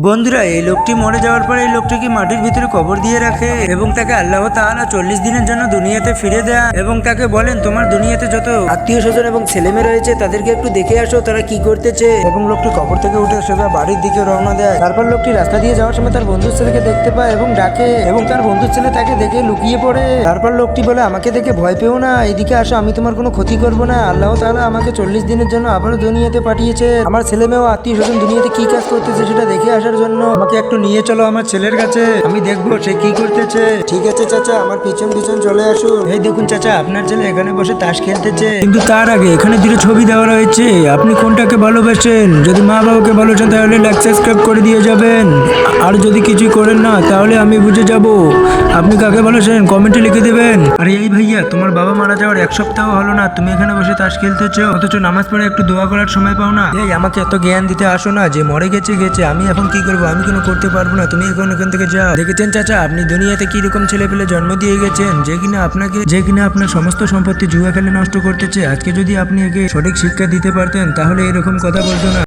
বন্ধুরা, এই লোকটি মরে যাওয়ার পরে এই লোকটিকে মাটির ভিতরে কবর দিয়ে রাখে এবং তাকে আল্লাহ তাআলা 40 দিনের জন্য দুনিয়াতে ফিরে দেয় এবং তাকে বলেন তোমার দুনিয়াতে যত আত্মীয় স্বজন এবং ছেলেমেয়ে রয়েছে তাদেরকে একটু দেখে আসো তারা কি করতেছে। এবং লোকটি কবর থেকে উঠে সোজা বাড়ির দিকে রওনা দেয়। তারপর লোকটি রাস্তা দিয়ে যাওয়ার সময় তার বন্ধুর ছেলেকে দেখতে পায় এবং ডাকে এবং তার বন্ধুর ছেলে তাকে দেখে লুকিয়ে পড়ে। তারপর লোকটি বলে আমাকে দেখে ভয় পেও না, এদিকে আসো, আমি তোমার কোনো ক্ষতি করবো না। আল্লাহ তাআলা আমাকে 40 দিনের জন্য আবারও দুনিয়াতে পাঠিয়েছে আমার ছেলে মেয়ে ও আত্মীয় স্বজন দুনিয়াতে কি কাজ করতেছে সেটা দেখে আসার জন্য। আমাকে একটু নিয়ে চলো আমার ছেলের কাছে, আমি দেখবো সে কি করতেছে। ঠিক আছে চাচা, আমার পিছন পিছন চলে আসুন। এই দেখুন চাচা, আপনার ছেলে এখানে বসে তাস খেলতেছে। কিন্তু তার আগে এখানে দুটো ছবি দেওয়া রয়েছে, আপনি কোনটাকে ভালোবাসেন? যদি মা বাবাকে ভালোবাসেন তাহলে লাইক সাবস্ক্রাইব করে দিয়ে যাবেন, আর যদি কিছু করেন না তাহলে আমি বুঝে যাব আপনি কাকে ভালোবাসেন, কমেন্টে লিখে দেবেন। আরে এই ভাইয়া, তোমার বাবা মারা যাওয়ার 1 সপ্তাহ হলো না, তুমি এখানে বসে তাস খেলতেছো, অথচ নামাজ পড়ে একটু দোয়া করার সময় পাও না। এই আমাকে এত জ্ঞান দিতে আসো না, যে মরে গেছে গেছে, আমি এখন কি করবো, আমি কোনো করতে পারবো না, তুমি এখন এখান থেকে যাও। দেখেছেন চাচা, আপনি দুনিয়াতে কি রকম ছেলে পেলে জন্ম দিয়ে গেছেন, যে কিনা আপনার সমস্ত সম্পত্তি জুয়া খেলে নষ্ট করতেছে। আজকে যদি আপনি একে সঠিক শিক্ষা দিতে পারতেন তাহলে এরকম কথা বলতো না।